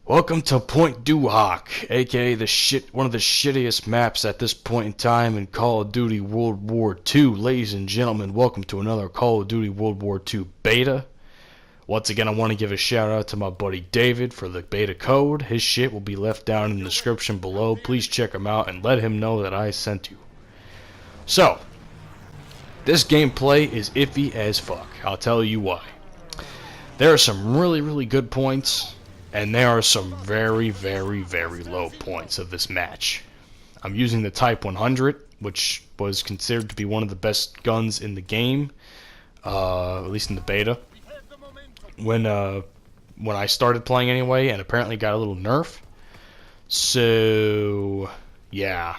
Welcome to Point WWII, aka one of the shittiest maps at this point in time in Call of Duty World War II. Ladies and gentlemen, welcome to another Call of Duty World War II beta. Once again, I want to give a shout out to my buddy David for the beta code. His shit will be left down in the description below. Please check him out and let him know that I sent you. So, this gameplay is iffy as fuck. I'll tell you why. There are some really good points, and there are some very low points of this match. I'm using the Type 100, which was considered to be one of the best guns in the game, at least in the beta. When I started playing anyway, and apparently got a little nerf. So yeah,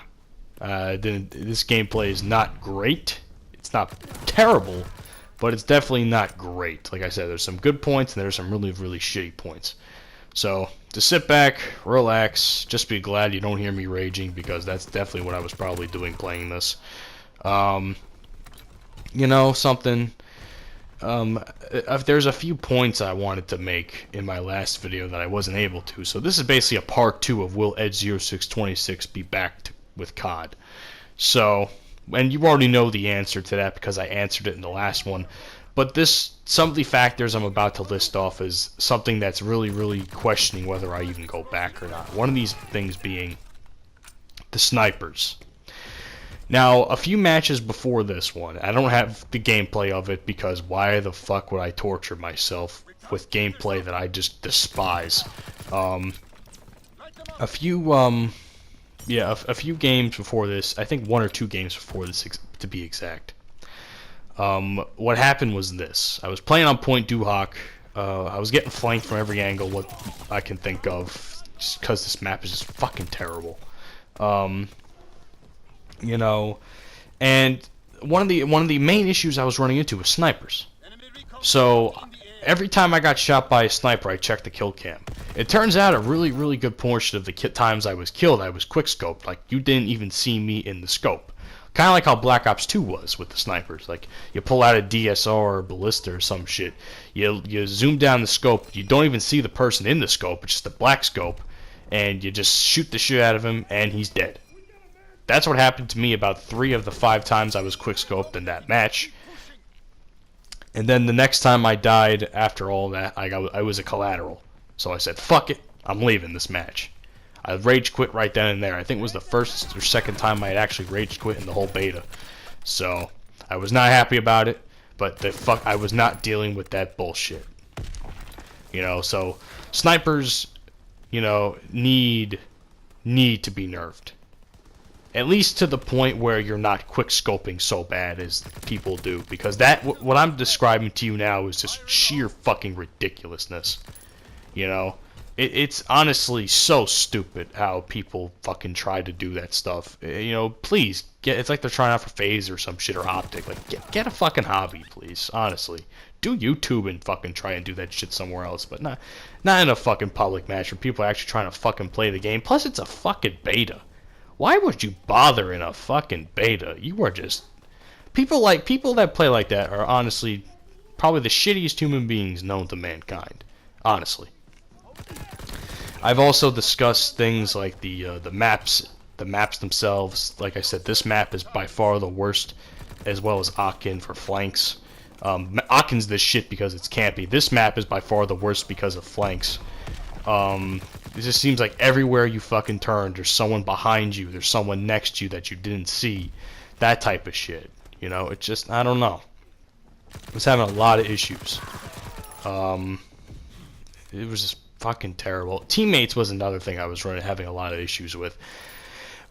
this gameplay is not great. It's not terrible, but it's definitely not great. Like I said, there's some good points and there's some really shitty points. So, just sit back, relax, just be glad you don't hear me raging, because that's definitely what I was probably doing playing this. You know, something, there's a few points I wanted to make in my last video that I wasn't able to, so this is basically a part 2 of will Edge0626 be back with COD. So, and you already know the answer to that because I answered it in the last one. But some of the factors I'm about to list off is something that's really questioning whether I even go back or not. One of these things being the snipers. Now, a few matches before this one, I don't have the gameplay of it because why the fuck would I torture myself with gameplay that I just despise? A few games before this, I think 1 or 2 games before this to be exact. What happened was this. I was playing on Point WWII. I was getting flanked from every angle what I can think of, just because this map is just fucking terrible. You know, and one of the main issues I was running into was snipers. So every time I got shot by a sniper, I checked the kill cam. It turns out a really good portion of the times I was killed, I was quick-scoped. Like, you didn't even see me in the scope. Kind of like how Black Ops 2 was with the snipers. Like, you pull out a DSR or a ballista or some shit. You zoom down the scope. You don't even see the person in the scope. It's just a black scope. And you just shoot the shit out of him, and he's dead. That's what happened to me about 3 of the 5 times I was quick-scoped in that match. And then the next time I died after all that, I was a collateral. So I said, fuck it, I'm leaving this match. I rage quit right then and there. I think it was the first or second time I had actually rage quit in the whole beta. So, I was not happy about it, but I was not dealing with that bullshit. You know, so snipers, you know, need to be nerfed. At least to the point where you're not quick scoping so bad as people do, because what I'm describing to you now is just sheer fucking ridiculousness. You know, it's honestly so stupid how people fucking try to do that stuff. You know, please it's like they're trying out for FaZe or some shit, or Optic. Like, get a fucking hobby, please. Honestly, do YouTube and fucking try and do that shit somewhere else, but not in a fucking public match where people are actually trying to fucking play the game. Plus, it's a fucking beta. Why would you bother in a fucking beta? You are just people that play like that are honestly probably the shittiest human beings known to mankind. Honestly. I've also discussed things like the maps themselves. Like I said, this map is by far the worst, as well as Aachen for flanks. Aachen's this shit because it's campy. This map is by far the worst because of flanks. It just seems like everywhere you fucking turn, there's someone behind you, there's someone next to you that you didn't see. That type of shit. You know, it's just, I don't know. I was having a lot of issues. It was just fucking terrible. Teammates was another thing I was having a lot of issues with.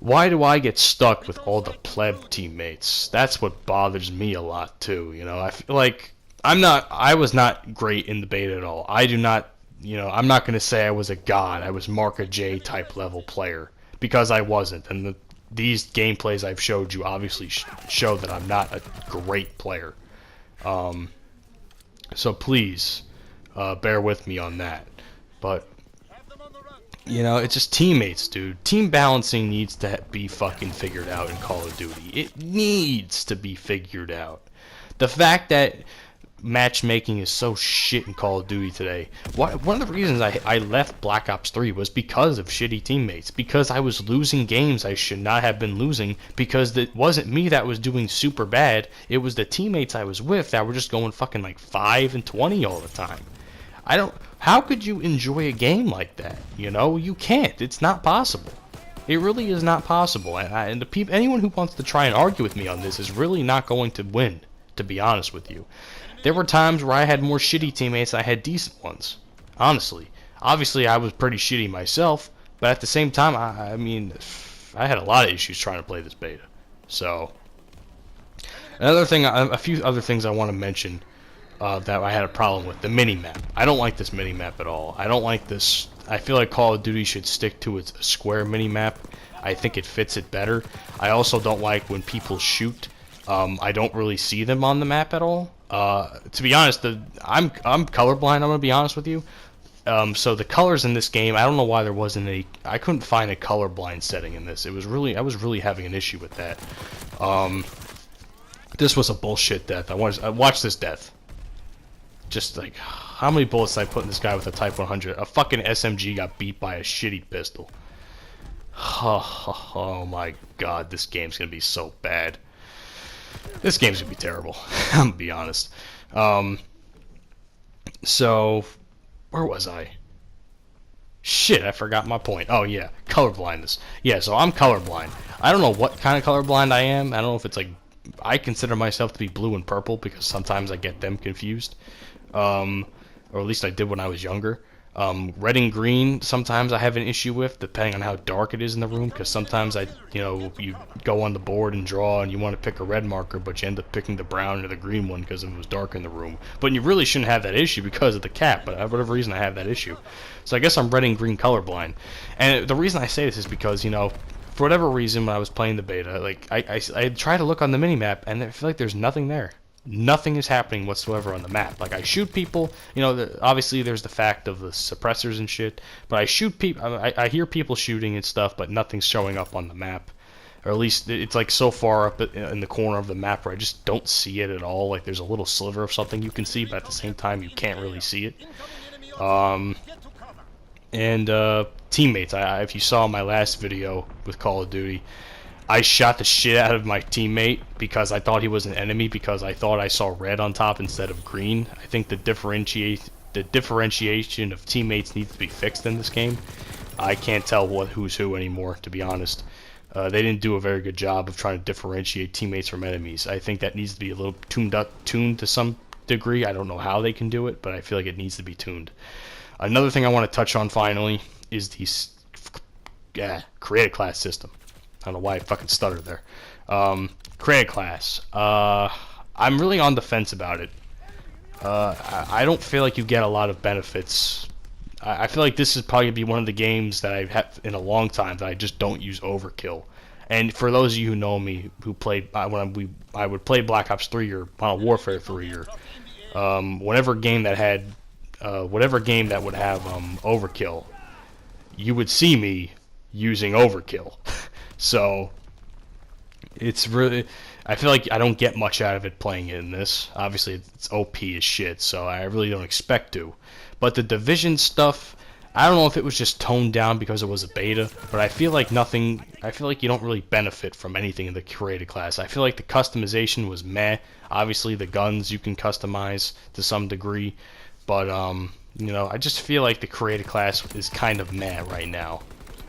Why do I get stuck with all the pleb teammates? That's what bothers me a lot too. You know, I feel like I was not great in the beta at all. I do not, you know, I'm not going to say I was a god. I was Marka J type level player, because I wasn't. And these gameplays I've showed you obviously show that I'm not a great player. So please, bear with me on that. But, you know, it's just teammates, dude. Team balancing needs to be fucking figured out in Call of Duty. It needs to be figured out. The fact that matchmaking is so shit in Call of Duty today. One of the reasons I left Black Ops 3 was because of shitty teammates. Because I was losing games I should not have been losing. Because it wasn't me that was doing super bad. It was the teammates I was with that were just going fucking like 5 and 20 all the time. How could you enjoy a game like that? You know, you can't. It's not possible. It really is not possible. And anyone who wants to try and argue with me on this is really not going to win, to be honest with you. There were times where I had more shitty teammates than I had decent ones. Honestly. Obviously, I was pretty shitty myself, but at the same time, I mean, I had a lot of issues trying to play this beta. So, another thing, a few other things I want to mention that I had a problem with. The mini-map. I don't like this mini-map at all. I don't like this. I feel like Call of Duty should stick to its square mini-map. I think it fits it better. I also don't like when people shoot. I don't really see them on the map at all. To be honest, I'm colorblind. I'm gonna be honest with you. So the colors in this game, I don't know why there wasn't a. I couldn't find a colorblind setting in this. I was really having an issue with that. This was a bullshit death. I watched this death. Just like, how many bullets did I put in this guy with a Type 100? A fucking SMG got beat by a shitty pistol. Oh my god, this game's gonna be so bad. This game's gonna be terrible. I'm gonna be honest. So, where was I? Shit, I forgot my point. Oh yeah, colorblindness. Yeah, so I'm colorblind. I don't know what kind of colorblind I am. I don't know if it's like, I consider myself to be blue and purple because sometimes I get them confused. Or at least I did when I was younger. Red and green, sometimes I have an issue with, depending on how dark it is in the room, because sometimes you go on the board and draw and you want to pick a red marker, but you end up picking the brown or the green one because it was dark in the room. But you really shouldn't have that issue because of the cap, but for whatever reason I have that issue. So I guess I'm red and green colorblind. And the reason I say this is because, for whatever reason when I was playing the beta, like, I try to look on the minimap and I feel like there's nothing there. Nothing is happening whatsoever on the map. Like, I shoot people, obviously there's the fact of the suppressors and shit, but I shoot people, I hear people shooting and stuff, but nothing's showing up on the map. Or at least it's like so far up in the corner of the map where I just don't see it at all. Like, there's a little sliver of something you can see, but at the same time you can't really see it. Teammates, if you saw my last video with Call of Duty, I shot the shit out of my teammate because I thought he was an enemy because I thought I saw red on top instead of green. I think the differentiation of teammates needs to be fixed in this game. I can't tell who's who anymore, to be honest. They didn't do a very good job of trying to differentiate teammates from enemies. I think that needs to be a little tuned to some degree. I don't know how they can do it, but I feel like it needs to be tuned. Another thing I want to touch on finally is the created class system. I don't know why I fucking stuttered there. Created class. I'm really on the fence about it. I don't feel like you get a lot of benefits. I feel like this is probably going to be one of the games that I've had in a long time that I just don't use overkill. And for those of you who know me, who played I would play Black Ops 3 or Modern Warfare 3 or whatever game that would have overkill, you would see me using overkill. So it's really, I feel like I don't get much out of it playing in this. Obviously it's OP as shit, so I really don't expect to. But the Division stuff, I don't know if it was just toned down because it was a beta, but I feel like you don't really benefit from anything in the created class. I feel like the customization was meh. Obviously the guns you can customize to some degree, but I just feel like the created class is kind of meh right now.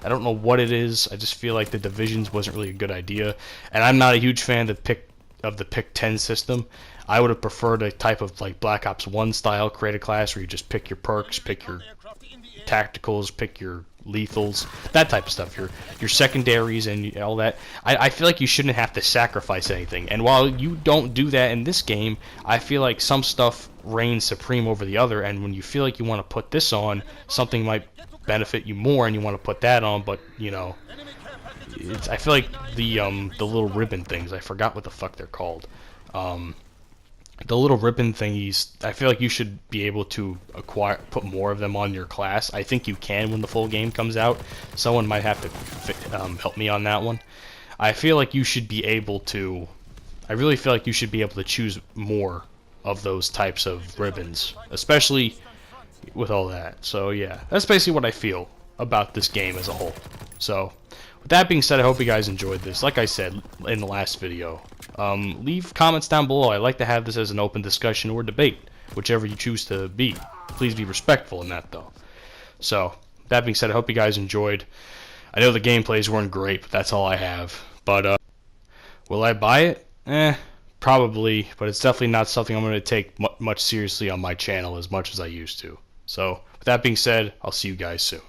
I don't know what it is. I just feel like the divisions wasn't really a good idea, and I'm not a huge fan of the pick 10 system. I would have preferred a type of like Black Ops 1 style created class where you just pick your perks, pick your tacticals, pick your lethals, that type of stuff, your secondaries and all that. I feel like you shouldn't have to sacrifice anything, and while you don't do that in this game, I feel like some stuff reigns supreme over the other, and when you feel like you want to put this on, something might benefit you more and you want to put that on, but I feel like the little ribbon things, I forgot what the fuck they're called. The little ribbon thingies, I feel like you should be able to put more of them on your class. I think you can when the full game comes out. Someone might have to help me on that one. I feel like you should be able to, I really feel like you should be able to choose more of those types of ribbons, especially with all that. So yeah, that's basically what I feel about this game as a whole. So with that being said, I hope you guys enjoyed this. Like I said in the last video, leave comments down below. I like to have this as an open discussion or debate, whichever you choose to be. Please be respectful in that though. So with that being said, I hope you guys enjoyed. I know the gameplays weren't great, but that's all I have. But will I buy it? Probably, but it's definitely not something I'm going to take much seriously on my channel as much as I used to. So with that being said, I'll see you guys soon.